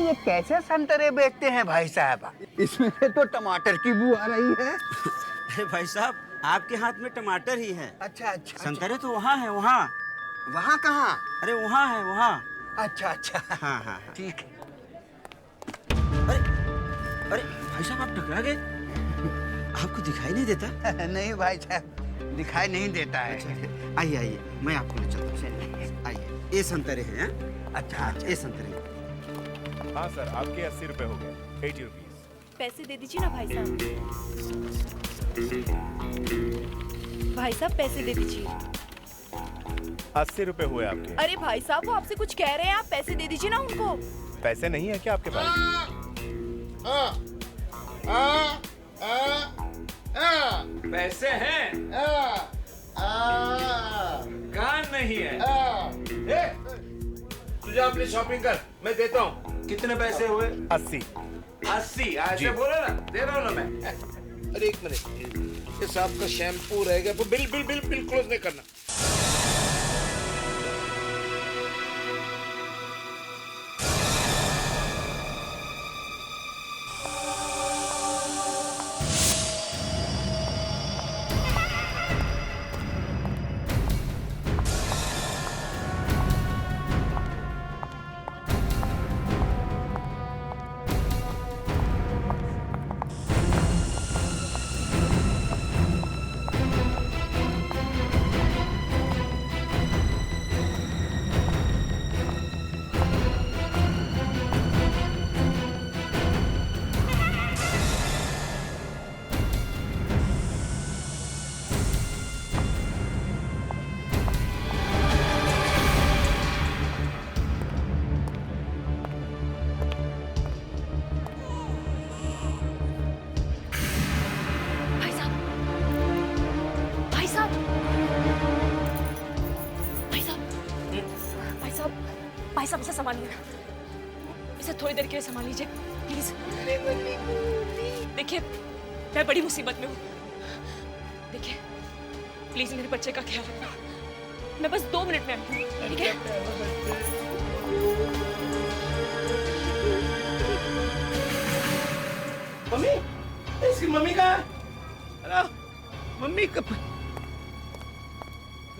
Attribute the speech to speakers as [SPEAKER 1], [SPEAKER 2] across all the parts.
[SPEAKER 1] ये कैसे संतरे बेचते हैं भाई साहब? इसमें से तो टमाटर की बू आ रही है।
[SPEAKER 2] अरे भाई साहब, आपके हाथ में टमाटर ही है।
[SPEAKER 1] अच्छा अच्छा।
[SPEAKER 2] संतरे तो वहाँ है, वहाँ।
[SPEAKER 1] वहाँ कहाँ?
[SPEAKER 2] अरे वहाँ है, वहाँ।
[SPEAKER 1] अच्छा अच्छा।
[SPEAKER 2] हाँ हाँ हाँ।
[SPEAKER 1] ठीक है।
[SPEAKER 2] अरे अरे भाई साहब, आप टकरा गए? आपको दिखाई नहीं देता?
[SPEAKER 1] नहीं भाई साहब, दिखाई नहीं देता है।
[SPEAKER 2] अच्छा, आइए आइए, मैं आपको ले चलता हूँ। आइए, ये संतरे हैं।
[SPEAKER 1] अच्छा अच्छा।
[SPEAKER 2] ये संतरे।
[SPEAKER 3] हाँ सर, आपके 80 रुपए हो गए। 80 रुपीज।
[SPEAKER 4] पैसे दे दीजिए ना भाई साहब। भाई साहब पैसे दे दीजिए।
[SPEAKER 3] 80 रुपए हुए आपके।
[SPEAKER 4] अरे भाई साहब, वो आपसे कुछ कह रहे हैं, आप पैसे दे दीजिए ना उनको।
[SPEAKER 3] पैसे नहीं है क्या आपके पास?
[SPEAKER 5] पैसे हैं? कहाँ नहीं है? तुझे अपनी शॉपिंग कर, मैं देता हूँ। कितने पैसे हुए?
[SPEAKER 3] 80।
[SPEAKER 5] 80। ऐसे बोले ना, दे रहा हूँ ना मैं। अरे एक मिनट, इस आपका शैम्पू रह गया, bill bill bill bill close नहीं करना।
[SPEAKER 4] भाई साहब, भाई साहब, भाई साहब, भाई साहब, भाई साहब, इसे संभालिए, इसे थोड़ी देर के लिए संभाल लीजिए प्लीज। देखिए, मैं बड़ी मुसीबत में हूँ। देखिए, प्लीज मेरे बच्चे का ख्याल रखना। मैं बस 2 मिनट में आती हूँ, ठीक है?
[SPEAKER 5] मम्मी, इसकी मम्मी कहाँ है? हेलो, मम्मी कब?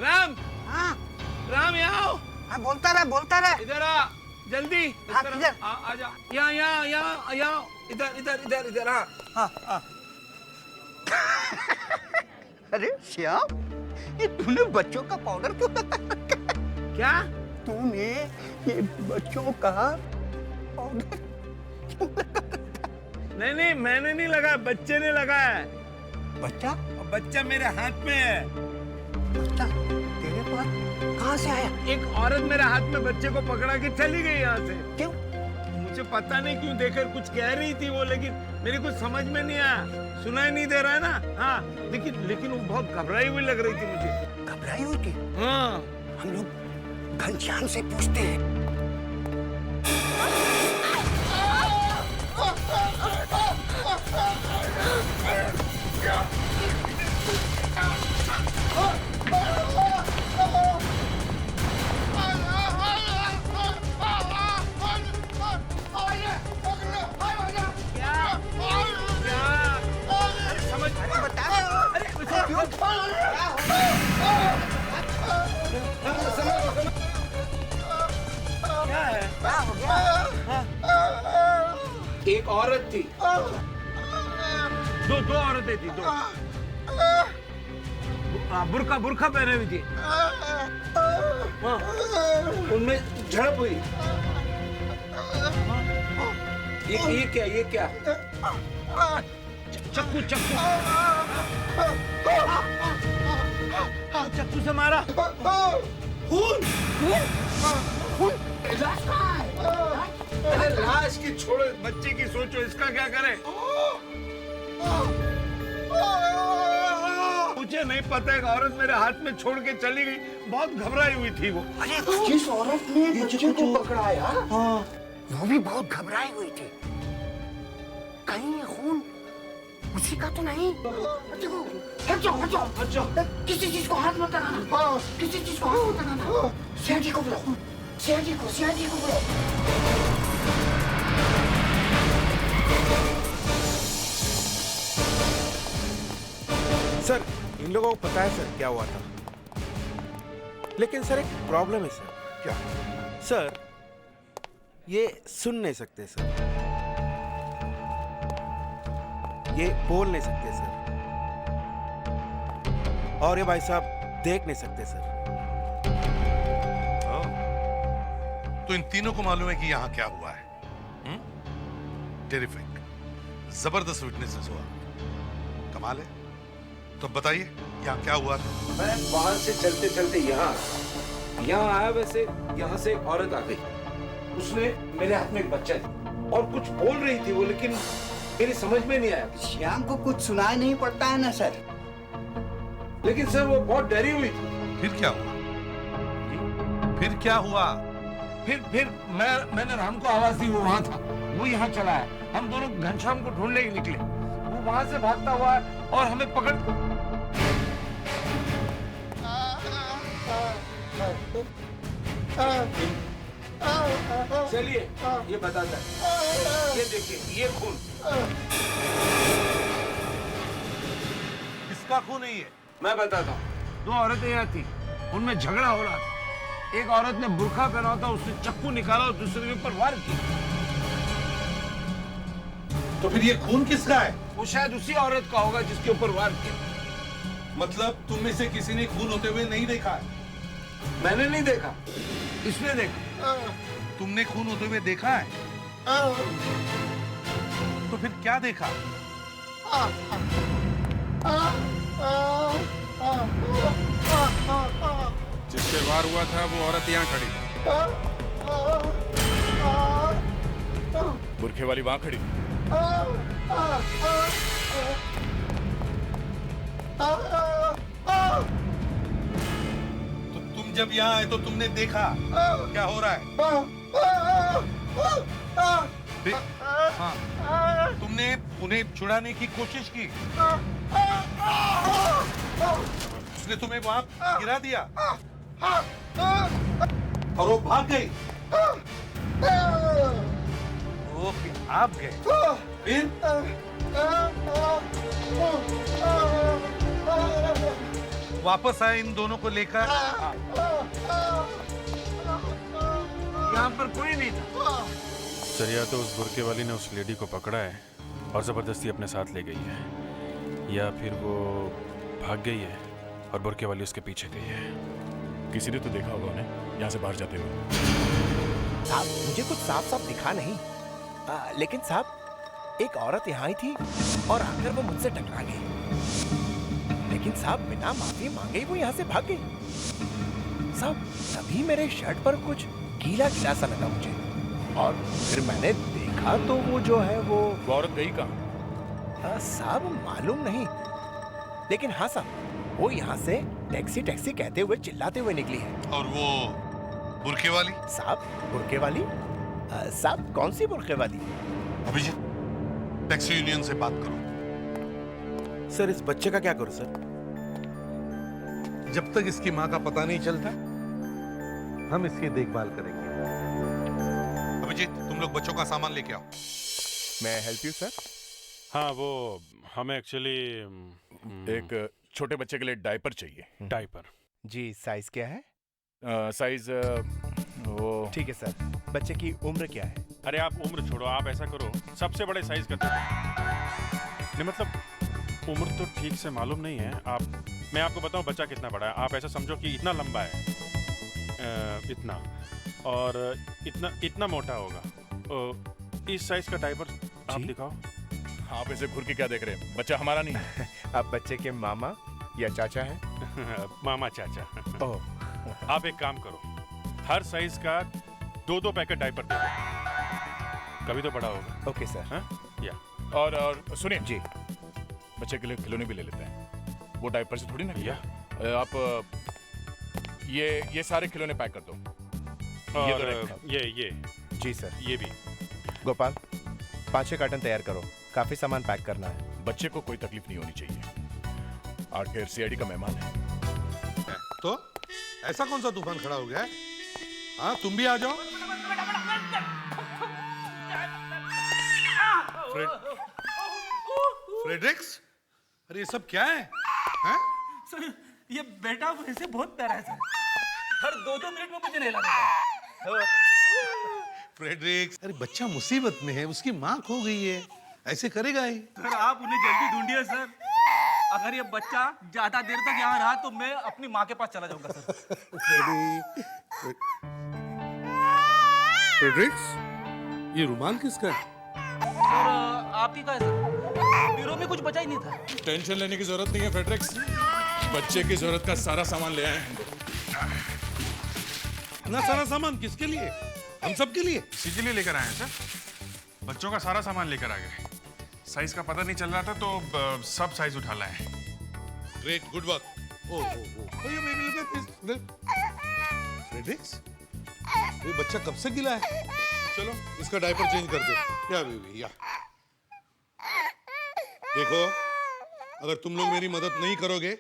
[SPEAKER 5] राम,
[SPEAKER 1] हाँ
[SPEAKER 5] राम यहाँ आओ।
[SPEAKER 1] हाँ, बोलता रहे।
[SPEAKER 5] इधर आ, जल्दी।
[SPEAKER 1] हाँ,
[SPEAKER 5] इस तरफ
[SPEAKER 1] किधर?
[SPEAKER 5] आ जा। यहाँ यहाँ यहाँ यहाँ, इधर इधर इधर इधर। हाँ
[SPEAKER 1] हाँ हाँ। अरे श्याम, ये तूने बच्चों का पाउडर क्यों लगा?
[SPEAKER 5] क्या?
[SPEAKER 1] तूने ये बच्चों का पाउडर क्यों लगा?
[SPEAKER 5] नहीं नहीं, मैंने नहीं लगाया, बच्चे ने लगाया है।
[SPEAKER 1] बच्चा?
[SPEAKER 5] और बच्चा मेरे हाथ में है।
[SPEAKER 1] बच्चा तेरे पास कहाँ से आया?
[SPEAKER 5] एक औरत मेरे हाथ में बच्चे को पकड़ा के चली गई यहाँ से।
[SPEAKER 1] क्यों?
[SPEAKER 5] मुझे पता नहीं क्यों, देखकर कुछ कह रही थी वो, लेकिन मेरे कुछ समझ में नहीं आया। सुनाई नहीं दे रहा है ना? हाँ, लेकिन वो बहुत घबराई हुई लग रही थी मुझे।
[SPEAKER 1] घबराई हुई थी?
[SPEAKER 5] हाँ।
[SPEAKER 1] हम लोग घनश्याम से पूछते हैं।
[SPEAKER 5] एक औरत थी, दो औरतें थी, दो। बुर्का पहने हुई थी। उनमें झड़प हुई। ये क्या? चक्कू से मारा। खून। अरे लाश की छोड़ो, बच्चे की सोचो, इसका क्या करें? मुझे नहीं पता, एक औरत मेरे हाथ में छोड़ के चली गई, बहुत घबराई हुई थी वो।
[SPEAKER 1] अरे जिस औरत ने बच्चे को पकड़ा यार, हाँ, वो भी बहुत घबराई हुई थी। कहीं ये खून उसी का तो नहीं? हट जाओ। किसी चीज को हाथ मत लगाना। हाँ, किसी चीज को हाथ मत लगाना। सीआईडी को बुलाओ।
[SPEAKER 6] सर इन लोगों को पता है सर क्या हुआ था, लेकिन सर एक प्रॉब्लम है सर।
[SPEAKER 5] क्या?
[SPEAKER 6] सर ये सुन नहीं सकते सर, ये बोल नहीं सकते सर, और ये भाई साहब देख नहीं सकते सर।
[SPEAKER 7] तो इन तीनों को मालूम है कि यहाँ क्या हुआ है। टेरिफिक, जबरदस्त विटनेसेस हुआ, कमाल है। तो बताइए यहाँ क्या हुआ था?
[SPEAKER 8] मैं वहां से चलते चलते यहाँ आया, वैसे यहाँ से एक औरत आ गई, उसने मेरे हाथ में एक बच्चा दिया और कुछ बोल रही थी वो, लेकिन मेरी समझ में नहीं आया।
[SPEAKER 1] श्याम को कुछ सुनाई नहीं पड़ता है ना सर?
[SPEAKER 8] लेकिन सर वो बहुत डरी हुई थी।
[SPEAKER 7] फिर क्या हुआ? फिर क्या हुआ?
[SPEAKER 8] फिर मैंने राम को आवाज दी, वो वहां था, वो यहाँ चला है। हम दोनों घनश्याम को ढूंढने के निकले, वो वहां से भागता हुआ है और हमें पकड़। चलिए ये बताता है, ये देखिए, ये खून।
[SPEAKER 7] किसका खून है ये?
[SPEAKER 8] मैं बताता हूँ। दो औरतें यहाँ थी, उनमें झगड़ा हो रहा था। एक औरत ने बुर्का पहना था, उसने चक्कू निकाला और दूसरे के ऊपर वार किया।
[SPEAKER 7] तो फिर ये खून किसका है?
[SPEAKER 8] वो शायद उसी औरत का होगा जिसके ऊपर वार किया।
[SPEAKER 7] मतलब तुम में से किसी ने खून होते हुए नहीं देखा है?
[SPEAKER 8] मैंने नहीं देखा, इसने देखा।
[SPEAKER 7] तुमने खून होते हुए देखा है? तो फिर क्या देखा?
[SPEAKER 6] जिससे वार हुआ था वो औरत यहाँ खड़ी, बुरखे वाली वहां खड़ी।
[SPEAKER 7] तो तुम जब यहाँ आए तो तुमने देखा क्या हो रहा है? हाँ, तुमने उन्हें छुड़ाने की कोशिश की, उसने तुम्हें वहां गिरा दिया और वो भाग गई। ओके, आप गए, फिर वापस आए इन दोनों को लेकर।
[SPEAKER 8] यहाँ पर कोई नहीं था।
[SPEAKER 6] सर या तो उस बुरके वाली ने उस लेडी को पकड़ा है और जबरदस्ती अपने साथ ले गई है, या फिर वो भाग गई है और बुरके वाली उसके पीछे गई है।
[SPEAKER 3] किसी ने तो देखा होगा उन्हें यहाँ से बाहर जाते हुए।
[SPEAKER 9] साहब मुझे कुछ साफ साफ दिखा नहीं, लेकिन साहब एक औरत यहाँ ही थी और आकर वो मुझसे टकरा गई, लेकिन साहब बिना माफी मांगे ही वो यहाँ से भाग गई। साहब तभी मेरे शर्ट पर कुछ गीला गीला सा लगा मुझे, और फिर मैंने देखा तो वो जो है वो
[SPEAKER 3] औरत गई कहाँ?
[SPEAKER 9] साहब मालूम नहीं, लेकिन हाँ साहब वो यहाँ से टैक्सी टैक्सी कहते हुए चिल्लाते हुए निकली है।
[SPEAKER 7] और वो बुरके वाली?
[SPEAKER 9] साहब बुरके वाली? साहब कौन सी बुरके वाली?
[SPEAKER 7] अभिजीत, टैक्सी यूनियन से बात करो।
[SPEAKER 6] सर इस बच्चे का क्या करूं सर?
[SPEAKER 7] जब तक इसकी माँ का पता नहीं चलता हम इसकी देखभाल करेंगे। अभिजीत, तुम लोग बच्चों का सामान लेके आओ।
[SPEAKER 3] मैं हेल्प यू सर?
[SPEAKER 6] हाँ वो हमें एक्चुअली
[SPEAKER 3] एक छोटे बच्चे के लिए डायपर चाहिए।
[SPEAKER 6] डायपर?
[SPEAKER 9] जी साइज क्या है?
[SPEAKER 3] साइज वो
[SPEAKER 9] ठीक है सर। बच्चे की उम्र क्या है?
[SPEAKER 6] अरे आप उम्र छोड़ो, आप ऐसा करो सबसे बड़े साइज का दे दो। नहीं मतलब उम्र तो ठीक से मालूम नहीं है। मैं आपको बताऊं बच्चा कितना बड़ा है। आप ऐसा समझो कि इतना लंबा है, इतना, और इतना मोटा होगा। इस साइज का डायपर आप दिखाओ।
[SPEAKER 3] आप ऐसे घूर के क्या देख रहे हैं? बच्चा हमारा नहीं है।
[SPEAKER 9] आप बच्चे के मामा या चाचा हैं?
[SPEAKER 6] मामा चाचा।
[SPEAKER 9] ओह
[SPEAKER 6] आप एक काम करो, हर साइज का 2-2 पैकेट डायपर दे दो, कभी तो बड़ा होगा।
[SPEAKER 9] Okay sir.
[SPEAKER 6] हाँ? या
[SPEAKER 3] और सुनिए
[SPEAKER 9] जी,
[SPEAKER 3] बच्चे के लिए खिलौने भी ले लेते हैं, वो डायपर से थोड़ी ना
[SPEAKER 6] या
[SPEAKER 3] आप ये सारे खिलौने पैक कर दो।
[SPEAKER 6] और ये
[SPEAKER 9] जी सर।
[SPEAKER 6] ये भी।
[SPEAKER 9] गोपाल 5-6 कार्टन तैयार करो, काफी सामान पैक करना है।
[SPEAKER 3] बच्चे को कोई तकलीफ नहीं होनी चाहिए, आखिर सीआईडी का मेहमान है।
[SPEAKER 7] तो ऐसा कौन सा तूफान खड़ा हो गया है? हाँ, तुम भी आ जाओ। फ्रेडरिक्स, अरे ये सब क्या है? हैं?
[SPEAKER 2] सर ये बेटा वैसे बहुत प्यारा है सर, हर 2-2 मिनट में मुझे नहला देता है।
[SPEAKER 7] फ्रेडरिक, अरे बच्चा मुसीबत में है, उसकी माँ खो गई है, ऐसे करेगा ही।
[SPEAKER 2] सर आप उन्हें जल्दी ढूंढिए सर, अगर ये बच्चा ज्यादा देर तक यहाँ रहा तो मैं अपनी माँ के पास चला जाऊंगा सर।
[SPEAKER 7] फ्रेडरिक्स, ये रुमाल किसका है?
[SPEAKER 2] सर आपकी का है सर, ब्यूरो में कुछ बचा ही नहीं था।
[SPEAKER 6] टेंशन लेने की जरूरत नहीं है फ्रेडरिक्स, बच्चे की जरूरत का सारा सामान ले आए हैं।
[SPEAKER 7] इतना सारा सामान किसके लिए? हम सब के लिए?
[SPEAKER 6] इसी के लिए लेकर आए हैं सर, बच्चों का सारा सामान लेकर आ गए। साइज का पता नहीं चल रहा था तो सब साइज उठा लाए हैं।
[SPEAKER 7] Great, good work. फ्रेडरिक्स, ये बच्चा कब से गिला है? चलो इसका डायपर चेंज कर दो। या बेबी या। देखो, अगर तुम लोग मेरी मदद नहीं करोगे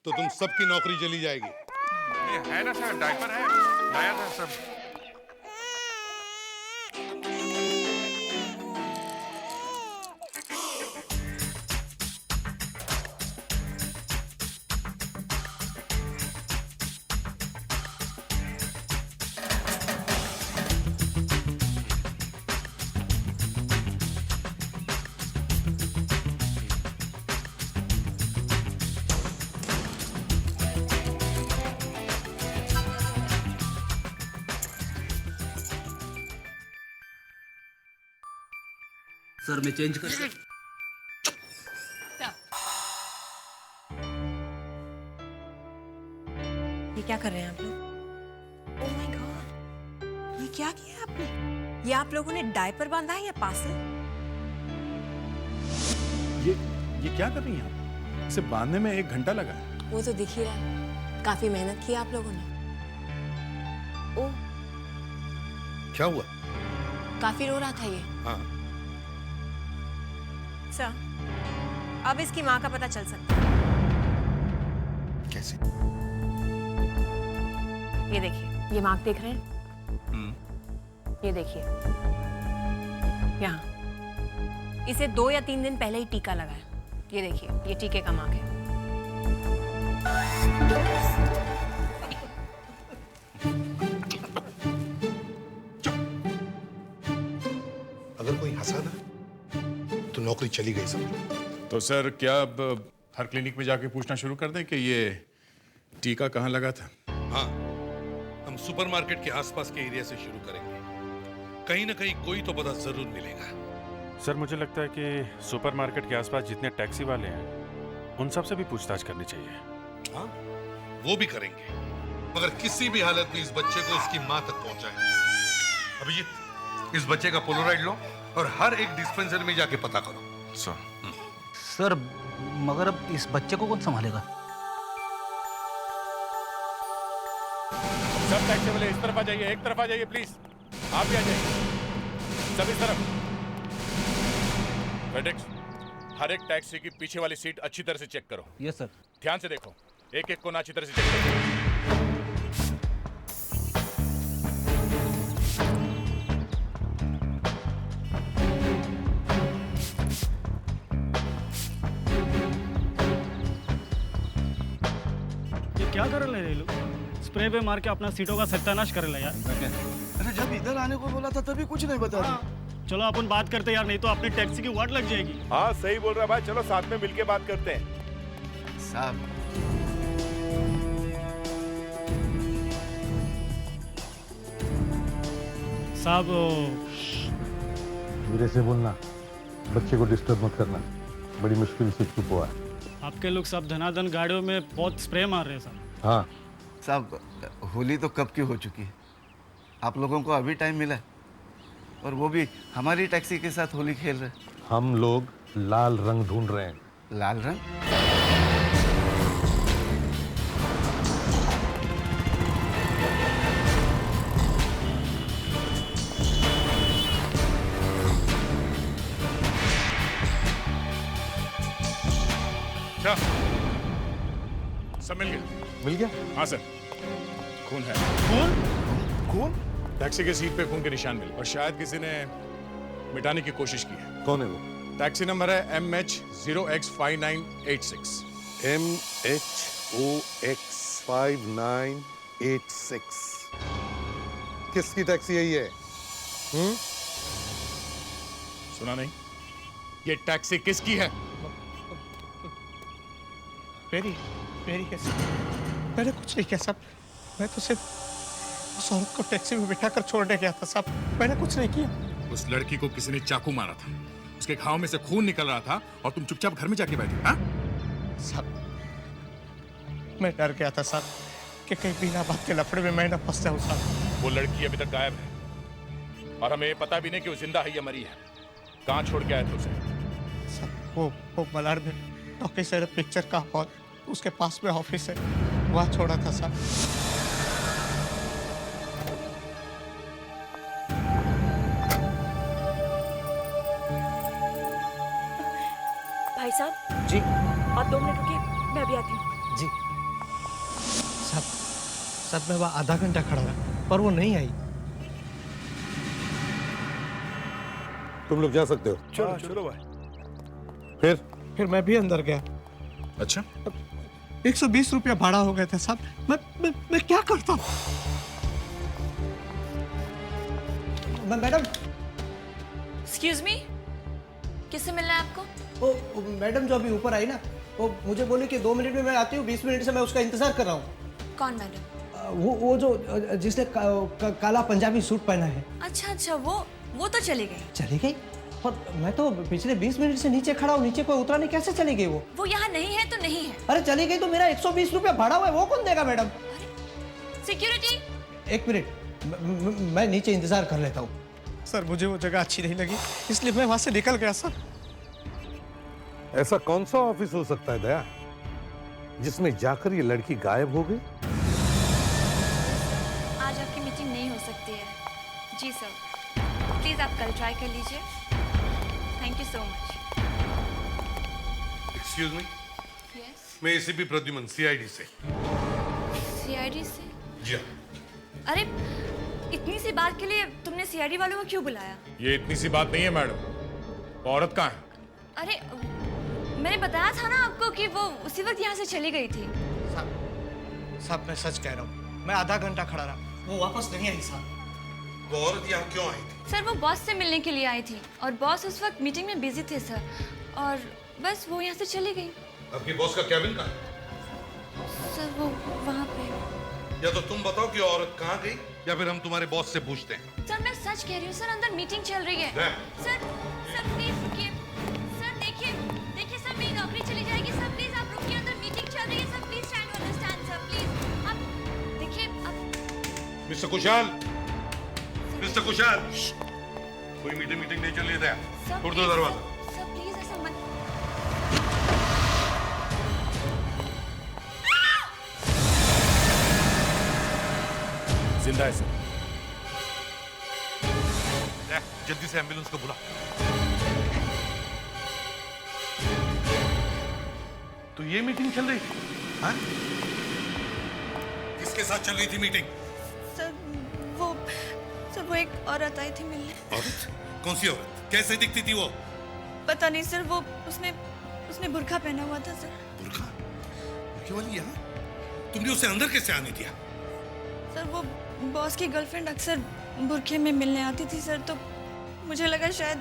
[SPEAKER 7] तो तुम सबकी नौकरी चली जाएगी।
[SPEAKER 6] ये है ना सर, डायपर है, लाया था सब।
[SPEAKER 2] सर मैं चेंज कर
[SPEAKER 10] ये क्या कर रहे हैं आप लोग? ओह माय गॉड, ये क्या किया आपने? ये आप लोगों ने डायपर बांधा है या पार्सल?
[SPEAKER 6] ये क्या कर रही हैं आप? इसे बांधने में 1 घंटा लगा है।
[SPEAKER 10] वो तो दिख ही रहा है, काफी मेहनत की आप लोगों ने। ओह,
[SPEAKER 7] क्या हुआ?
[SPEAKER 10] काफी रो रहा था ये।
[SPEAKER 7] हाँ।
[SPEAKER 10] सर, अब इसकी माँ का पता चल सकता है।
[SPEAKER 7] कैसे?
[SPEAKER 10] ये देखिए, ये मार्क देख रहे हैं? ये देखिए, यहाँ इसे 2 या 3 दिन पहले ही टीका लगा है। ये देखिए, ये टीके का मार्क है।
[SPEAKER 7] अगर कोई हंसा ना तो नौकरी चली गई समझो।
[SPEAKER 6] तो सर क्या अब हर क्लिनिक में जाके पूछना शुरू कर दें कि ये टीका कहाँ लगा था?
[SPEAKER 7] हाँ, हम सुपरमार्केट के आसपास के एरिया से शुरू करेंगे। कहीं ना कहीं कोई तो पता जरूर मिलेगा।
[SPEAKER 6] सर मुझे लगता है कि सुपरमार्केट के आसपास जितने टैक्सी वाले हैं उन सब से भी पूछताछ करनी चाहिए।
[SPEAKER 7] हाँ, वो भी करेंगे, मगर किसी भी हालत में इस बच्चे को उसकी माँ तक पहुंचाएं। अभिजीत, इस बच्चे का पोलोराइड लो और हर एक डिस्पेंसरी में जाके पता करो।
[SPEAKER 2] सर मगर अब इस बच्चे को कौन संभालेगा?
[SPEAKER 6] सब टैक्सी वाले इस तरफ आ जाइए, एक तरफ आ जाइए प्लीज। आप भी आ जाइए, सब इस तरफ। फेडेक्स, हर एक टैक्सी की पीछे वाली सीट अच्छी तरह से चेक करो।
[SPEAKER 2] Yes sir.
[SPEAKER 6] ध्यान से देखो, एक एक को ना अच्छी तरह से चेक करो।
[SPEAKER 11] क्या कर रहे हैं लोग? स्प्रे पे मार के अपना सीटों का सत्यानाश कर रहे यार।
[SPEAKER 9] अरे जब इधर आने को बोला था तभी कुछ नहीं बता रहा।
[SPEAKER 11] चलो अपन बात करते यार, नहीं तो अपनी टैक्सी की वाट लग जाएगी।
[SPEAKER 3] हाँ सही बोल रहा भाई, चलो साथ में मिलके बात करते हैं।
[SPEAKER 9] साहब,
[SPEAKER 11] साहब
[SPEAKER 7] धीरे से बोलना, बच्चे को डिस्टर्ब मत करना, बड़ी मुश्किल से चुप हुआ है।
[SPEAKER 11] आपके लोग सब धनाधन गाड़ियों में बहुत स्प्रे मार रहे हैं साहब।
[SPEAKER 7] हाँ
[SPEAKER 9] साहब, होली तो कब की हो चुकी है, आप लोगों को अभी टाइम मिला और वो भी हमारी टैक्सी के साथ होली खेल रहे।
[SPEAKER 7] हम लोग लाल रंग ढूंढ रहे हैं।
[SPEAKER 9] लाल रंग?
[SPEAKER 6] क्या सब मिल गया?
[SPEAKER 7] मिल गया?
[SPEAKER 6] हाँ सर, खून है।
[SPEAKER 11] कौन?
[SPEAKER 7] कौन?
[SPEAKER 6] टैक्सी के सीट पे खून के निशान मिले और शायद किसी ने मिटाने की कोशिश की है।
[SPEAKER 7] कौन है वो?
[SPEAKER 6] टैक्सी नंबर है MH0X5986।
[SPEAKER 7] MHOX5986 किसकी टैक्सी है ये?
[SPEAKER 3] सुना नहीं? ये टैक्सी किसकी है?
[SPEAKER 9] मेरी कैसे? मैंने कुछ नहीं किया साहब। मैं तो सिर्फ उस औरत को टैक्सी में बिठाकर छोड़ने गया था साहब। मैंने कुछ नहीं किया।
[SPEAKER 3] उस लड़की को किसी ने चाकू मारा था, उसके घाव में से खून निकल रहा था और तुम चुपचाप घर में जाके बैठे। हाँ?
[SPEAKER 9] साहब मैं डर गया था साहब कि कहीं बिना बात के लफड़े में मैं न फंस जाऊं साहब।
[SPEAKER 3] वो लड़की अभी तक गायब है और हमें ये पता भी नहीं कि वो जिंदा है या मरी है। कहाँ छोड़ के आए थे उसे?
[SPEAKER 9] साहब वो मलाड में टॉकी से पिक्चर का हॉल, उसके पास में ऑफिस है, वहाँ छोड़ा था साहब।
[SPEAKER 4] भाई साहब
[SPEAKER 9] जी
[SPEAKER 4] आप 2 मिनट रुकिए, मैं अभी आती हूँ।
[SPEAKER 9] जी साहब मैं वहाँ आधा घंटा खड़ा रहा पर वो नहीं आई।
[SPEAKER 7] तुम लोग जा सकते हो।
[SPEAKER 3] चलो भाई।
[SPEAKER 9] फिर मैं भी अंदर गया।
[SPEAKER 3] अच्छा,
[SPEAKER 9] 120 रुपया भाड़ा हो गया था साहब। मैं क्या करता? मैडम
[SPEAKER 10] एक्सक्यूज मी, किससे मिलना है आपको?
[SPEAKER 12] वो मैडम जो अभी ऊपर आई ना, वो मुझे बोले कि 2 मिनट में मैं आती हूँ, 20 मिनट से मैं उसका इंतजार कर रहा हूँ।
[SPEAKER 10] कौन मैडम?
[SPEAKER 12] वो जो जिसने काला पंजाबी सूट पहना है।
[SPEAKER 10] अच्छा वो तो चली गई।
[SPEAKER 12] चली गई? पर मैं तो पिछले 20 मिनट से नीचे खड़ा हूँ, नीचे कोई उतरा नहीं, कैसे चली गई वो?
[SPEAKER 10] वो यहाँ नहीं है तो नहीं है।
[SPEAKER 12] अरे चली गई तो मेरा 120 रुपया भाड़ा हुआ है, वो कौन देगा मैडम?
[SPEAKER 10] सिक्योरिटी
[SPEAKER 12] 1 मिनट, मैं नीचे इंतजार कर लेता हूँ।
[SPEAKER 9] सर मुझे वो जगह अच्छी नहीं लगी, इसलिए मैं वहां से निकल गया सर।
[SPEAKER 7] ऐसा कौन सा ऑफिस हो सकता है दया जिसमें जाकर ये लड़की गायब हो गई?
[SPEAKER 10] आज आपकी मीटिंग नहीं हो सकती है। जी सर, प्लीज आप कल ट्राई कर लीजिए। Thank you so much.
[SPEAKER 7] Excuse me,
[SPEAKER 10] yes,
[SPEAKER 7] मैं एसीपी प्रद्युमन, सीआईडी से।
[SPEAKER 10] सीआईडी से?
[SPEAKER 7] जी हाँ।
[SPEAKER 10] अरे इतनी सी बात के लिए तुमने सीआईडी वालों को क्यों बुलाया?
[SPEAKER 3] ये इतनी सी बात नहीं है मैडम। औरत कहाँ है?
[SPEAKER 10] अरे मैंने बताया था ना आपको कि वो उसी वक्त यहाँ से चली गई थी।
[SPEAKER 9] साहब मैं सच कह रहा हूँ, मैं आधा घंटा खड़ा रहा, वो वापस नहीं आई साहब।
[SPEAKER 7] वो औरत यहाँ क्यों आई थी?
[SPEAKER 10] सर वो बॉस से मिलने के लिए आई थी और बॉस उस वक्त मीटिंग में बिजी थे सर, और बस वो यहाँ से चली गई।
[SPEAKER 7] आपके बॉस का कैबिन कहाँ है?
[SPEAKER 10] सर वो वहाँ पे।
[SPEAKER 7] या तो तुम बताओ कि औरत कहाँ गई या फिर हम तुम्हारे बॉस से पूछते हैं।
[SPEAKER 10] सर मैं सच कह रही हूँ सर, अंदर मीटिंग चल रही है। सर प्लीज रुकिए। सर देखिए सर मेरी नौकरी चली जाएगी। सर प्लीज आप रुकिए, अंदर मीटिंग चल रही है। Sir please try to understand sir, please आप देखिए। आप
[SPEAKER 7] मिस्टर कुशाल, मिस्टर कुशाल, कोई मीटिंग नहीं चल रही है। खोल दो दरवाजा।
[SPEAKER 10] सर प्लीज ऐसा मत।
[SPEAKER 3] जिंदा है सर।
[SPEAKER 7] जल्दी से एम्बुलेंस को बुला। तो ये मीटिंग चल रही थी? हाँ? किसके साथ चल रही थी मीटिंग?
[SPEAKER 10] सर वो एक औरत आई थी मिलने।
[SPEAKER 7] औरत? कौन सी औरत? कैसे दिखती थी वो?
[SPEAKER 10] पता नहीं सर, वो उसने बुर्का पहना हुआ था सर।
[SPEAKER 7] बुर्का? बुर्के वाली यहाँ? तुमने उसे अंदर कैसे आने दिया?
[SPEAKER 10] सर वो बॉस की गर्लफ्रेंड अक्सर बुर्के में मिलने आती थी सर, तो मुझे लगा शायद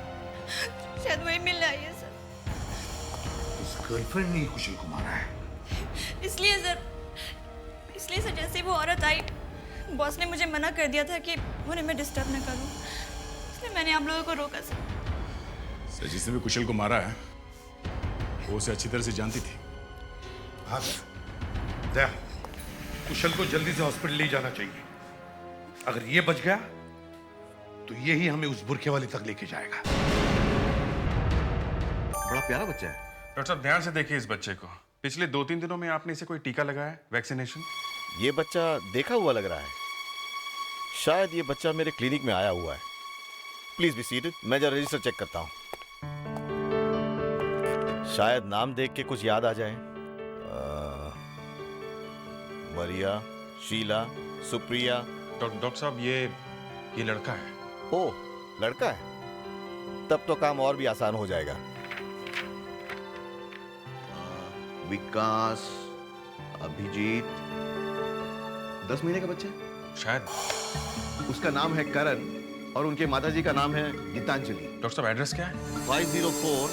[SPEAKER 10] वही मिलने आई है सर।
[SPEAKER 7] उस गर्लफ्रेंड ने कुशल को मारा है?
[SPEAKER 10] इसलिए सर जैसे ही वो औरत आई, बॉस ने मुझे मना कर दिया था कि उन्हें मैं डिस्टर्ब न करूं, इसलिए मैंने आप लोगों को रोका सर।
[SPEAKER 3] जिसने भी कुशल को मारा है वो उसे अच्छी तरह से जानती थी।
[SPEAKER 7] हाँ दया, कुशल को जल्दी से हॉस्पिटल ले जाना चाहिए। अगर ये बच गया तो ये ही हमें उस बुरखे वाले तक लेके जाएगा।
[SPEAKER 2] बड़ा प्यारा बच्चा है।
[SPEAKER 6] डॉक्टर साहब ध्यान से देखिए इस बच्चे को। पिछले 2-3 दिनों में आपने इसे कोई टीका लगाया, वैक्सीनेशन?
[SPEAKER 13] ये बच्चा देखा हुआ लग रहा है। शायद ये बच्चा मेरे क्लिनिक में आया हुआ है। प्लीज बी सीटेड, मैं जरा रजिस्टर चेक करता हूं। शायद नाम देख के कुछ याद आ जाए। मरिया, शीला, सुप्रिया।
[SPEAKER 6] डॉक्टर साहब ये लड़का है।
[SPEAKER 13] ओ, लड़का है? तब तो काम और भी आसान हो जाएगा। विकास, अभिजीत, 10 महीने का बच्चा है
[SPEAKER 6] शायद।
[SPEAKER 13] उसका नाम है करण और उनके माताजी का नाम है गीतांजलि।
[SPEAKER 6] डॉक्टर साहब एड्रेस क्या है?
[SPEAKER 13] 504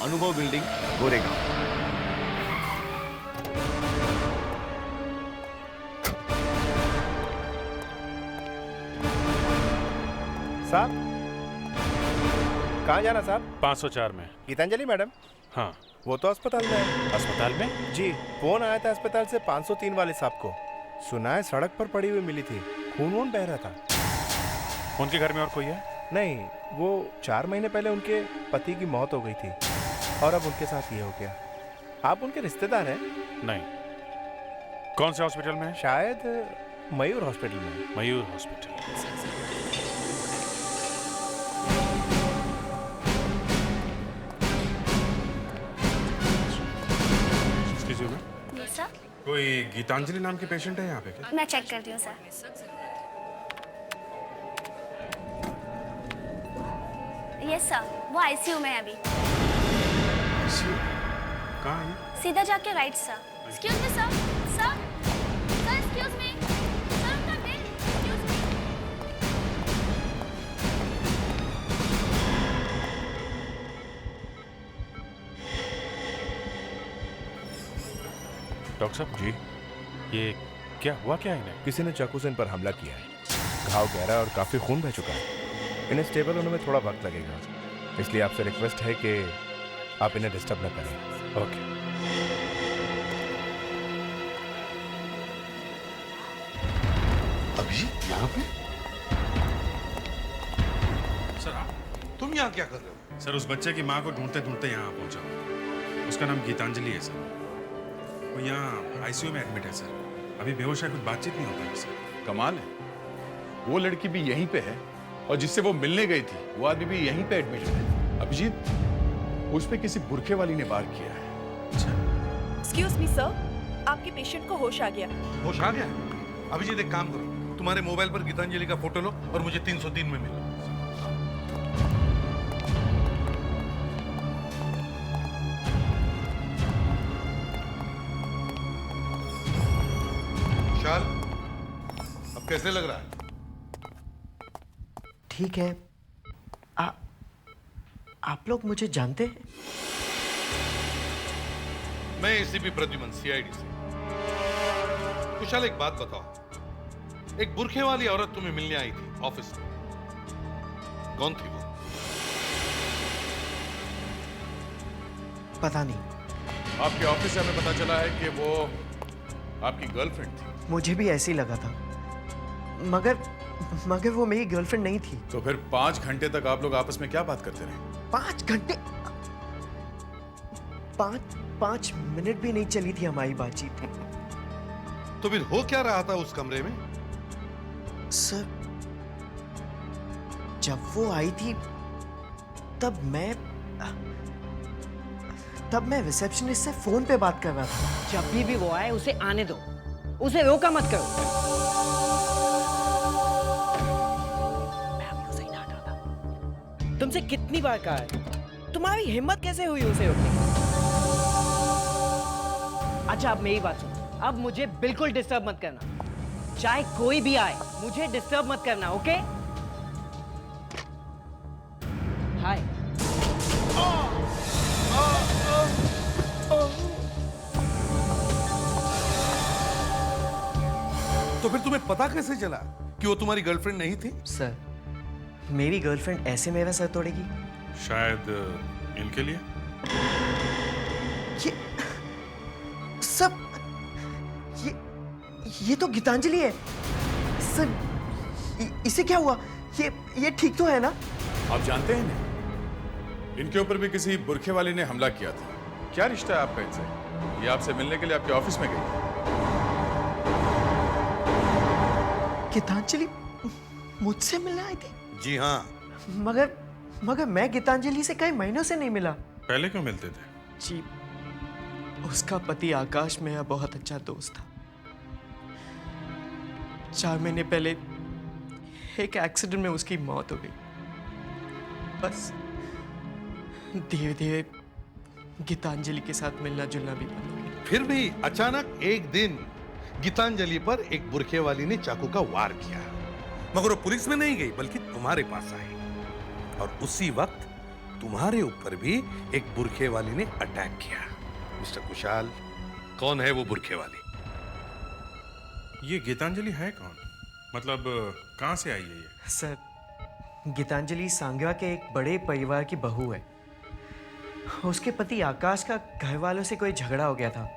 [SPEAKER 13] अनुभव बिल्डिंग, गोरेगांव।
[SPEAKER 9] साहब कहाँ जाना साहब?
[SPEAKER 6] 504 में।
[SPEAKER 9] गीतांजलि मैडम?
[SPEAKER 6] हाँ।
[SPEAKER 9] वो तो अस्पताल में है।
[SPEAKER 6] अस्पताल में?
[SPEAKER 9] जी, फोन आया था अस्पताल से 503 वाले साहब को। सुना है सड़क पर पड़ी हुई मिली थी, खून वून बह रहा था।
[SPEAKER 6] उनके घर में और कोई है?
[SPEAKER 9] नहीं, वो 4 महीने पहले उनके पति की मौत हो गई थी और अब उनके साथ ये हो गया। आप उनके रिश्तेदार हैं?
[SPEAKER 6] नहीं। कौन से हॉस्पिटल में है?
[SPEAKER 9] शायद मयूर हॉस्पिटल में।
[SPEAKER 6] मयूर हॉस्पिटल।
[SPEAKER 10] Yes, sir.
[SPEAKER 6] कोई गीतांजलि नाम के पेशेंट है यहाँ पे क्या?
[SPEAKER 10] मैं चेक करती हूँ सर। यस सर, वो आईसीयू में है अभी।
[SPEAKER 6] कहाँ है?
[SPEAKER 10] सीधा जाके right sir. Excuse me sir, sir, sir excuse me, sir उनका बिल, एक्सक्यूज मी।
[SPEAKER 6] डॉक्टर साहब जी, ये क्या हुआ क्या इन्हें?
[SPEAKER 9] किसी ने चाकू से इन पर हमला किया है। घाव गहरा और काफी खून बह चुका है। इन्हें स्टेबल होने में थोड़ा वक्त लगेगा, इसलिए आपसे रिक्वेस्ट है कि आप इन्हें डिस्टर्ब न करें।
[SPEAKER 6] ओके।
[SPEAKER 7] अभिजीत यहाँ पे?
[SPEAKER 6] सर आप?
[SPEAKER 7] तुम यहाँ क्या कर रहे हो?
[SPEAKER 6] सर उस बच्चे की माँ को ढूंढते ढूंढते यहाँ पहुँचा हूँ। उसका नाम गीतांजलि है सर। वो यहाँ आईसीयू में एडमिट है सर। अभी बेहोश है, कुछ बातचीत नहीं हो पाई सर।
[SPEAKER 3] कमाल है, वो लड़की भी यहीं पे है और जिससे वो मिलने गई थी वो आदमी भी यहीं पे एडमिट है। अभिजीत, उस पे किसी बुरखे वाली ने वार किया है।
[SPEAKER 14] एक्सक्यूज मी सर, आपके पेशेंट को होश आ गया।
[SPEAKER 7] होश आ गया? अभिजीत एक काम करो, तुम्हारे मोबाइल पर गीतांजलि का फोटो लो और मुझे 303 में मिलो। विशाल, अब कैसे लग रहा है?
[SPEAKER 15] ठीक है। आप लोग मुझे जानते हैं?
[SPEAKER 7] मैं एसीपी प्रद्युमन, सीआईडी से। विशाल एक बात बताओ, एक बुरखे वाली औरत तुम्हें मिलने आई थी ऑफिस में, कौन थी वो?
[SPEAKER 15] पता नहीं।
[SPEAKER 3] आपके ऑफिस से हमें पता चला है कि वो आपकी गर्लफ्रेंड थी।
[SPEAKER 15] मुझे भी ऐसे ही लगा था, मगर वो मेरी गर्लफ्रेंड नहीं थी।
[SPEAKER 3] तो फिर 5 घंटे तक आप लोग आपस में क्या बात करते रहे?
[SPEAKER 15] 5 घंटे? 5 मिनट भी नहीं चली थी हमारी बातचीत।
[SPEAKER 7] तो फिर हो क्या रहा था उस कमरे में?
[SPEAKER 15] सर, जब वो आई थी तब मैं रिसेप्शनिस्ट से फोन पे बात कर रहा था।
[SPEAKER 16] जब भी वो आए उसे आने दो, उसे रोका मत करो। तुमसे कितनी बार कहा है, तुम्हारी हिम्मत कैसे हुई उसे रोकने की? अच्छा अब मेरी बात सुनो, अब मुझे बिल्कुल डिस्टर्ब मत करना, चाहे कोई भी आए, मुझे डिस्टर्ब मत करना, ओके? हाय।
[SPEAKER 7] तो फिर तुम्हें पता कैसे चला कि वो तुम्हारी गर्लफ्रेंड नहीं थी?
[SPEAKER 15] सर, मेरी गर्लफ्रेंड ऐसे मेरा सर तोड़ेगी?
[SPEAKER 6] शायद इनके लिए।
[SPEAKER 15] ये तो गीतांजलि है। सर, इसे क्या हुआ? ये ठीक तो है ना?
[SPEAKER 3] आप जानते हैं इन्हें? इनके ऊपर भी किसी बुरखे वाली ने हमला किया था। क्या रिश्ता है आपका इनसे? ये आपसे मिलने के लिए आपके ऑफिस में गई।
[SPEAKER 15] गीतांजलि मुझसे मिलने आई थी?
[SPEAKER 7] जी हाँ।
[SPEAKER 15] मगर मैं गीतांजलि से कई महीनों से नहीं मिला।
[SPEAKER 6] पहले क्यों मिलते थे?
[SPEAKER 15] जी, उसका पति आकाश मेरा बहुत अच्छा दोस्त था। 4 महीने पहले एक एक्सीडेंट में उसकी मौत हो गई। बस धीरे धीरे गीतांजलि के साथ मिलना जुलना भी बंद हो गया।
[SPEAKER 7] फिर भी अचानक एक दिन गीतांजलि पर एक बुरखे वाली ने चाकू का वार किया, मगर वो पुलिस में नहीं गई बल्कि तुम्हारे पास आई, और उसी वक्त तुम्हारे ऊपर भी एक बुरखे वाली ने अटैक किया। मिस्टर कुशाल, कौन है वो बुरखे वाली?
[SPEAKER 6] ये गीतांजलि है कौन? मतलब कहां से आई है ये?
[SPEAKER 15] सर, गीतांजलि सांगवा के एक बड़े परिवार की बहू है। उसके पति आकाश का घर वालों से कोई झगड़ा हो गया था,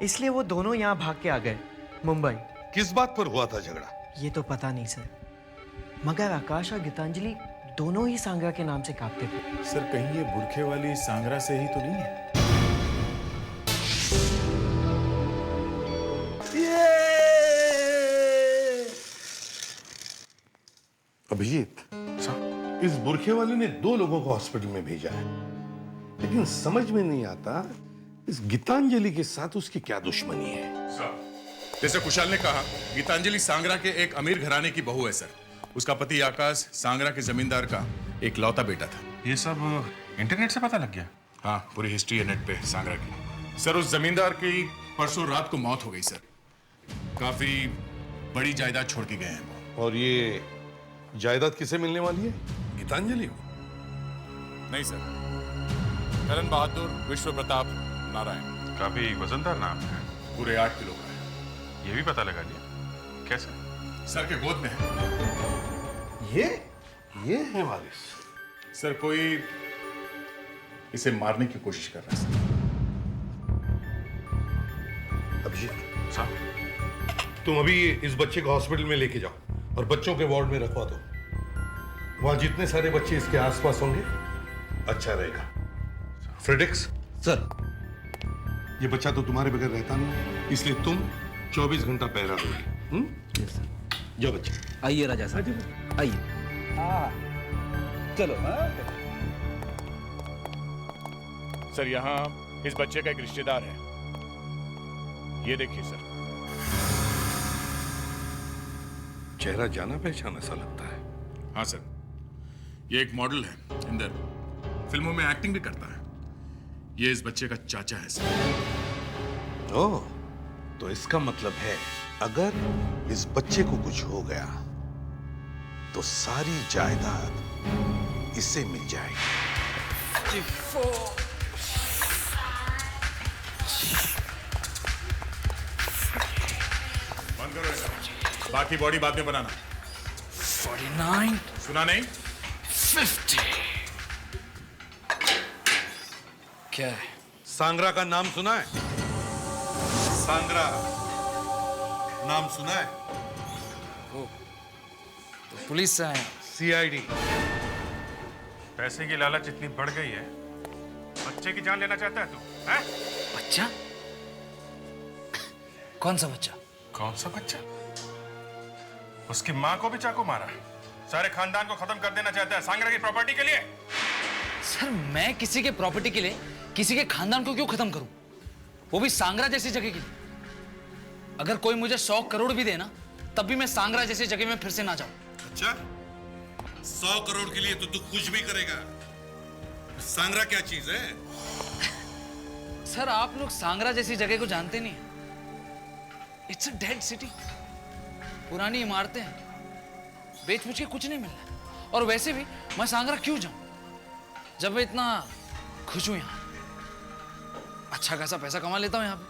[SPEAKER 15] इसलिए वो दोनों यहाँ भाग के आ गए मुंबई।
[SPEAKER 7] किस बात पर हुआ था झगड़ा?
[SPEAKER 15] ये तो पता नहीं सर, मगर आकाश और गीतांजलि दोनों ही सांगरा के नाम से कांपते थे।
[SPEAKER 3] सर, कहीं ये बुरखे वाली सांगरा से ही तो नहीं है?
[SPEAKER 7] अभिजीत, इस बुरखे वाले ने 2 लोगों को हॉस्पिटल में भेजा है, लेकिन समझ में नहीं आता इस गीतांजलि के साथ उसकी क्या दुश्मनी है।
[SPEAKER 3] जैसे कुशाल ने कहा, गीतांजलि सांगरा के एक अमीर घराने की बहू है सर। उसका पति आकाश सांगरा के जमींदार का एक लौता बेटा था।
[SPEAKER 6] ये सब इंटरनेट से पता लग गया?
[SPEAKER 3] हाँ, पूरी हिस्ट्री है नेट पे सांगरा की। सर, उस जमींदार की परसों रात को मौत हो गई सर। काफी बड़ी जायदाद छोड़ के गए हैं वो।
[SPEAKER 7] और ये जायदाद किसे मिलने वाली है? गीतांजलि को?
[SPEAKER 3] नहीं सर, करण बहादुर विश्व प्रताप नारायण।
[SPEAKER 6] काफी वजनदार नाम है।
[SPEAKER 3] पूरे 8 किलो का है।
[SPEAKER 6] ये भी पता लगा लिया? कैसे?
[SPEAKER 3] सर के गोद में है।
[SPEAKER 7] ये है वारिस।
[SPEAKER 3] सर, कोई इसे मारने की कोशिश कर रहा है सर।
[SPEAKER 7] अभिजीत साहब, तुम अभी इस बच्चे को हॉस्पिटल में लेके जाओ और बच्चों के वार्ड में रखवा दो। वहां जितने सारे बच्चे इसके आसपास होंगे अच्छा रहेगा। फ्रेडिक्स
[SPEAKER 8] सर,
[SPEAKER 7] ये बच्चा तो तुम्हारे बगैर रहता नहीं, इसलिए तुम 24 घंटा पहरा दोगे। जाओ बच्चे।
[SPEAKER 8] आइए राजा साहब, आइए। चलो।
[SPEAKER 3] सर, यहाँ इस बच्चे का एक रिश्तेदार है, ये देखिए सर।
[SPEAKER 7] चेहरा जाना पहचाना सा लगता है।
[SPEAKER 3] हाँ सर, ये एक मॉडल है, इंदर, फिल्मों में एक्टिंग भी करता है। ये इस बच्चे का चाचा है सर।
[SPEAKER 7] ओह, तो इसका मतलब है अगर इस बच्चे को कुछ हो गया तो सारी जायदाद इसे मिल जाएगी।
[SPEAKER 3] बंद करो ऐसा, बाकी बॉडी बाद में बनाना।
[SPEAKER 17] 49
[SPEAKER 3] सुना नहीं?
[SPEAKER 17] 50 क्या है?
[SPEAKER 7] सांगरा का नाम सुना है? सांगरा नाम सुना है?
[SPEAKER 17] वो तो पुलिस से आया।
[SPEAKER 7] CID।
[SPEAKER 6] पैसे की लालच इतनी बढ़ गई है, बच्चे की जान लेना चाहता है तू? हैं?
[SPEAKER 17] बच्चा? कौन सा बच्चा?
[SPEAKER 6] कौन सा बच्चा? उसकी माँ को भी चाकू मारा, सारे खानदान को खत्म कर देना चाहता है सांगरा की प्रॉपर्टी के लिए।
[SPEAKER 17] सर, मैं किसी के प्रॉपर्टी के लिए किसी के खानदान को क्यों खत्म करूं, वो भी सांगरा जैसी जगह के लिए। अगर कोई मुझे 100 करोड़ भी देना, तब भी मैं सांगरा जैसी जगह में फिर से ना जाऊं।
[SPEAKER 7] अच्छा, 100 करोड़ के लिए तो तू कुछ भी करेगा। सांगरा क्या चीज है?
[SPEAKER 17] सर, आप लोग सांगरा जैसी जगह को जानते नहीं। It's a dead city. पुरानी इमारतें हैं, बेच बुच के कुछ नहीं मिल रहा। और वैसे भी मैं सांगरा क्यों जाऊं जब मैं इतना खुश हूं यहाँ। अच्छा खासा पैसा कमा लेता हूं यहाँ पे,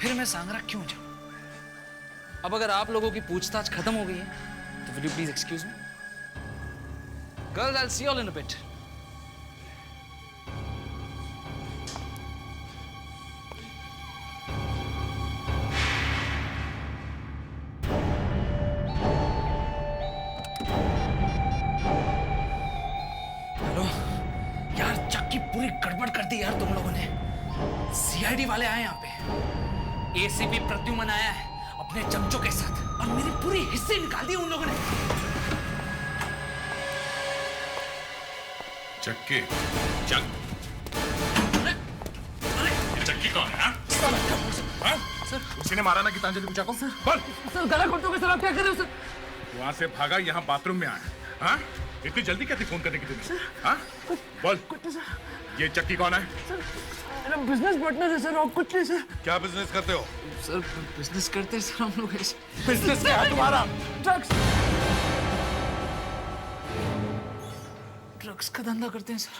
[SPEAKER 17] फिर मैं सांगरा क्यों जाऊं। अब अगर आप लोगों की पूछताछ खत्म हो गई है तो will you please excuse me? Girls, I will see you all in a bit. पूरी गड़बड़ कर दी यार तुम लोगों ने। CID वाले आए यहाँ पे, ACP प्रद्युमन आया है अपने चमचों के साथ, और मेरी पूरी हिस्से निकाल दी उन लोगों ने।
[SPEAKER 3] चक्की, चक्की कौन है? हाँ? सर, उसी ने मारा ना गीतांजलि को चाकू? बोल।
[SPEAKER 17] सर, गला घोटोगे सर, आप क्या कर रहे हो सर?
[SPEAKER 3] वहां से भागा, यहाँ बाथरूम में आया।
[SPEAKER 7] हाँ? इतनी जल्दी कैसे फोन करने की तुमने? हाँ? बोल। ये चक्की कौन है?
[SPEAKER 17] मेरा बिजनेस पार्टनर है सर, और कुछ नहीं सर।
[SPEAKER 7] क्या बिजनेस करते हो?
[SPEAKER 17] सर बिजनेस करते हैं सर हम लोग ऐसे।
[SPEAKER 7] बिजनेस क्या है तुम्हारा?
[SPEAKER 17] ड्रग्स का धंधा करते हैं सर।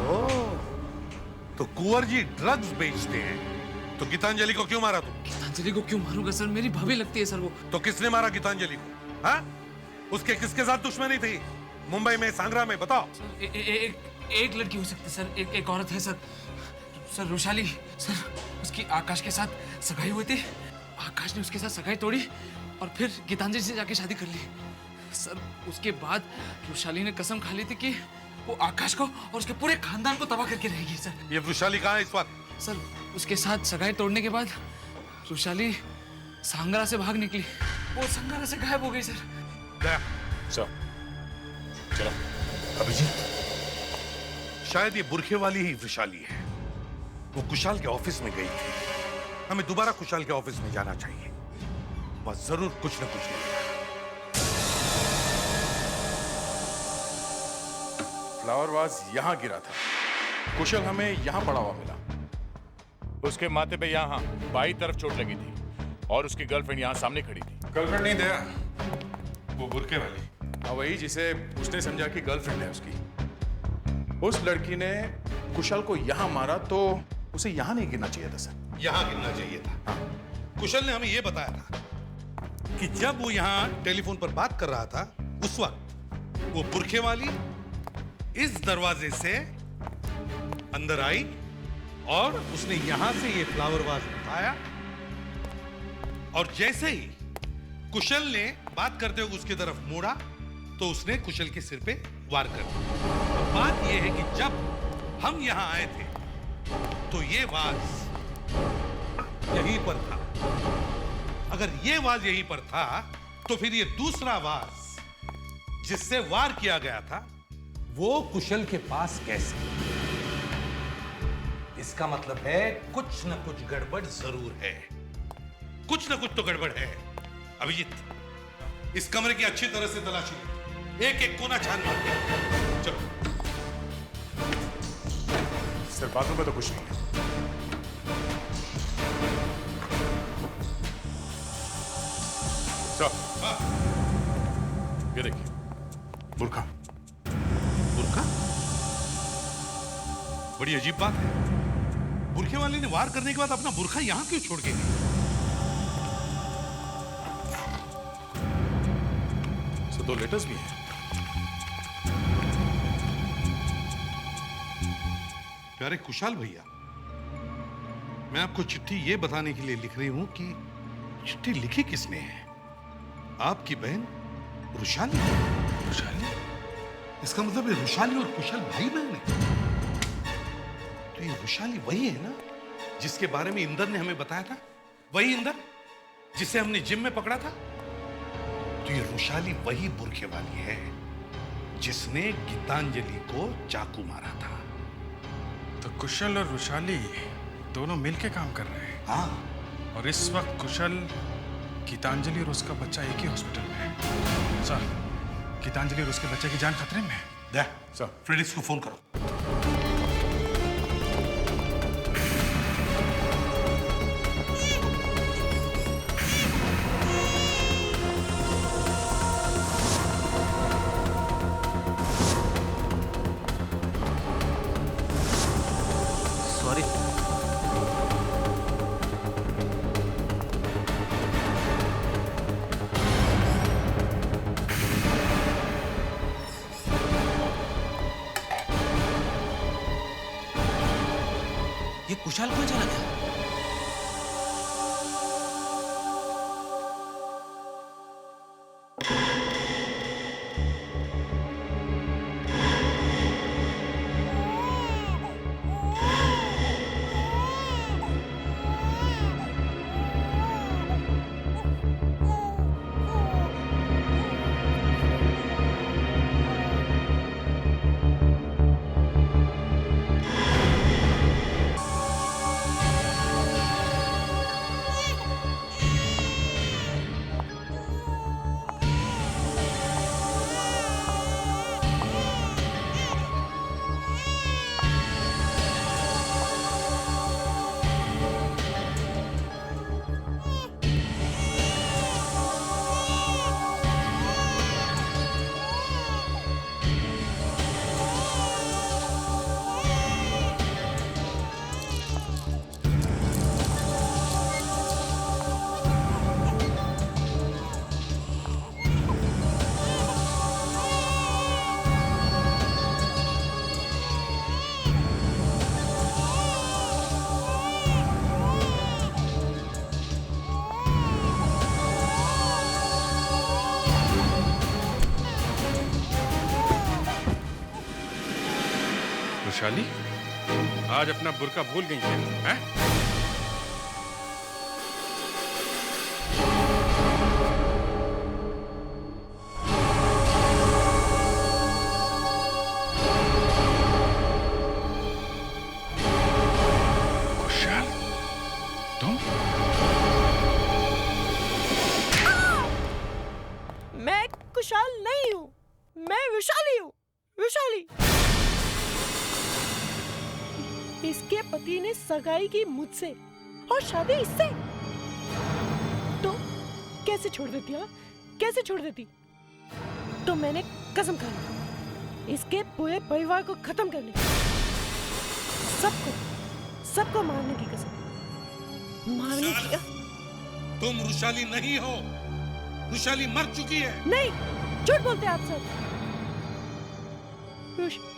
[SPEAKER 7] ओह, तो कुंवर जी ड्रग्स बेचते हैं, तो गीतांजलि को क्यों मारा तुम?
[SPEAKER 17] गीतांजलि को क्यों मारूंगा सर? मेरी भाभी लगती है सर वो।
[SPEAKER 7] तो किसने मारा गीतांजलि को? हाँ? उसके किसके साथ दुश्मनी थी? मुंबई में, सांगरा में, बताओ।
[SPEAKER 17] एक लड़की हो सकती है सर, एक औरत है सर। सर रुशाली सर, उसकी आकाश के साथ सगाई हुई थी। आकाश ने उसके साथ सगाई तोड़ी और फिर गीतांजलि से जाके शादी कर ली सर। उसके बाद रुशाली ने कसम खा ली थी कि वो आकाश को और उसके पूरे खानदान को तबाह करके रहेगी सर।
[SPEAKER 7] ये रुशाली कहाँ है इस वक्त?
[SPEAKER 17] सर उसके साथ सगाई तोड़ने के बाद रुशाली सांगरा से भाग निकली। वो सांगरा से गायब हो गई सर।
[SPEAKER 7] चलो अभिजीत, शायद ये बुरखे वाली ही विशाली है। वो कुशाल के ऑफिस में गई थी। हमें दोबारा कुशाल के ऑफिस में जाना चाहिए। बस जरूर कुछ न कुछ मिलेगा।
[SPEAKER 3] फ्लावर वाज यहाँ गिरा था। कुशल हमें यहाँ पड़ा हुआ मिला। उसके माथे पे यहाँ बाईं तरफ चोट लगी थी और उसकी गर्लफ्रेंड यहाँ सामने खड़ी थी।
[SPEAKER 7] गर्लफ्रेंड नहीं दया, वो बुरके वाली।
[SPEAKER 3] हाँ, वही जिसे उसने समझा कि गर्लफ्रेंड है उसकी। उस लड़की ने कुशल को यहाँ मारा तो उसे यहाँ नहीं गिरना चाहिए था सर।
[SPEAKER 7] यहाँ गिरना चाहिए था। हाँ। कुशल ने हमें यह बताया था कि जब वो यहाँ टेलीफोन पर बात कर रहा था, उस वक्त वो बुरखे वाली इस दरवाजे से अंदर आई और उसने यहां से ये फ्लावर वाज उठाया और जैसे ही कुशल ने बात करते हुए उसकी तरफ मोड़ा तो उसने कुशल के सिर पे वार कर दिया। अब बात यह है कि जब हम यहां आए थे तो ये वाज यहीं पर था। अगर ये वाज यहीं पर था तो फिर ये दूसरा वाज जिससे वार किया गया था वो कुशल के पास कैसे? इसका मतलब है कुछ न कुछ गड़बड़ जरूर है। कुछ न कुछ तो गड़बड़ है। अभिजीत, इस कमरे की अच्छी तरह से तलाशी लो। एक एक कोना छान मार के। चलो।
[SPEAKER 3] सर बाथरूम में तो कुछ नहीं है। सर, ये देखिए, बुरखा।
[SPEAKER 7] बुरखा? बड़ी अजीब बात है। बुरखे वाले ने वार करने के बाद अपना बुरखा यहां क्यों छोड़ के गई?
[SPEAKER 3] सर, 2 लेटर्स भी हैं।
[SPEAKER 7] प्यारे कुशाल भैया, मैं आपको चिट्ठी ये बताने के लिए लिख रही हूं कि चिट्ठी लिखी किसने है? आपकी बहन रुशाली। रुशाली? इसका मतलब है रुशाली और कुशल भाई बहन है। तो ये रुशाली वही है ना जिसके बारे में इंदर ने हमें बताया था? वही इंदर जिसे हमने जिम में पकड़ा था? तो ये रुशाली वही बुरखे वाली है जिसने गीतांजलि को चाकू मारा था।
[SPEAKER 6] तो कुशल और रुशाली दोनों मिलके काम कर रहे हैं।
[SPEAKER 7] हाँ।
[SPEAKER 6] और इस वक्त कुशल, गीतांजलि और उसका बच्चा एक ही हॉस्पिटल में है। सर, गीतांजलि और उसके बच्चे की जान खतरे में है।
[SPEAKER 7] दे, सर, फ्रेडिक्स को फोन करो।
[SPEAKER 2] सॉरी। ये कुशाल कहाँ चला गया?
[SPEAKER 6] वैशाली, आज अपना बुर्का भूल गई है?
[SPEAKER 3] कुशाल, तुम?
[SPEAKER 14] मैं कुशाल नहीं हूँ, मैं वैशाली हूँ, वैशाली। इसके पति ने सगाई की मुझसे और शादी इससे, तो कैसे छोड़ देती? हाँ, कैसे छोड़ देती? तो मैंने कसम खा ली इसके पूरे परिवार को खत्म करने की, सबको मारने की कसम, मारने की।
[SPEAKER 7] तुम रुशाली नहीं हो, रुशाली मर चुकी है।
[SPEAKER 14] नहीं, झूठ बोलते हैं आप सब।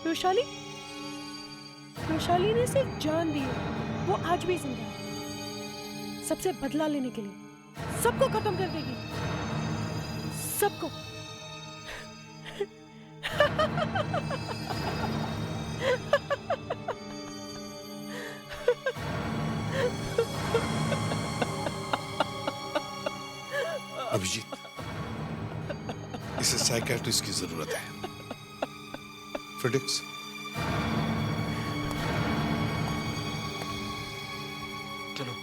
[SPEAKER 14] रुशाली, रुशाली ने सिर्फ जान दी है, वो आज भी जिंदा है। सबसे बदला लेने के लिए सबको खत्म कर देगी, सबको।
[SPEAKER 7] अभिजीत, इसे साइकियाट्रिस्ट की जरूरत है। फ्रेडिक्स,
[SPEAKER 17] चलो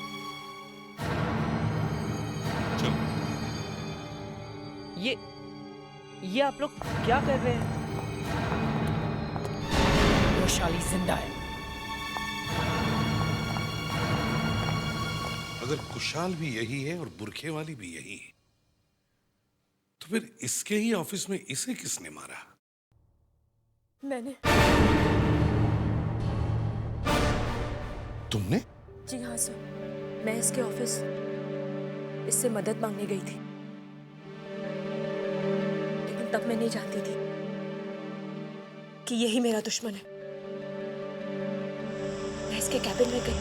[SPEAKER 7] चलो।
[SPEAKER 16] ये आप लोग क्या कर रहे हैं? वैशाली जिंदा है।
[SPEAKER 7] अगर कुशाल भी यही है और बुरखे वाली भी यही है, तो फिर इसके ही ऑफिस में इसे किसने मारा?
[SPEAKER 14] मैंने।
[SPEAKER 7] तुमने?
[SPEAKER 14] जी हाँ सर, मैं इसके ऑफिस इससे मदद मांगने गई थी, लेकिन तब मैं नहीं जानती थी कि यही मेरा दुश्मन है। मैं इसके कैबिन में गई।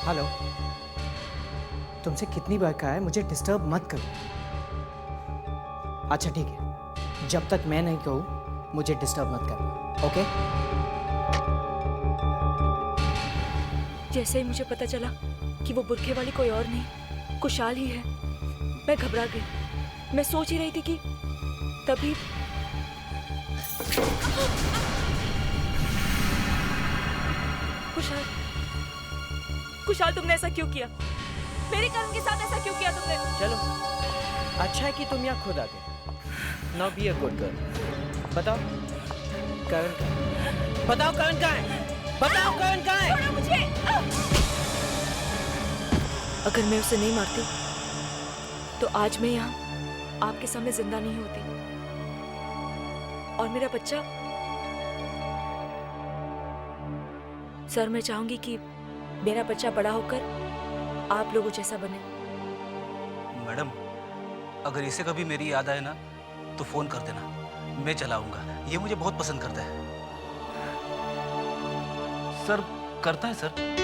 [SPEAKER 15] हेलो, तुमसे कितनी बार कहा है मुझे डिस्टर्ब मत करो। अच्छा ठीक है, जब तक मैं नहीं कहूँ मुझे डिस्टर्ब मत करना, ओके?
[SPEAKER 14] जैसे ही मुझे पता चला कि वो बुरखे वाली कोई और नहीं कुशाल ही है, मैं घबरा गई। मैं सोच ही रही थी कि तभी कुशाल, कुशाल तुमने ऐसा क्यों किया? मेरे करण के साथ ऐसा क्यों किया तुमने?
[SPEAKER 16] चलो, अच्छा है कि तुम यहाँ खुद आ गए। Now be a good girl. बताओ करण कहाँ है? बताओ करण कहाँ है? बताओ करण कहाँ है?
[SPEAKER 14] छोड़ो मुझे। अगर मैं उसे नहीं मारती तो आज मैं यहाँ आपके सामने जिंदा नहीं होती, और मेरा बच्चा। सर, मैं चाहूंगी कि मेरा बच्चा बड़ा होकर आप लोगों जैसा बने।
[SPEAKER 17] मैडम, अगर इसे कभी मेरी याद आए ना तो फोन कर देना, मैं चलाऊंगा। ये मुझे बहुत पसंद करता है। सर, करता है सर।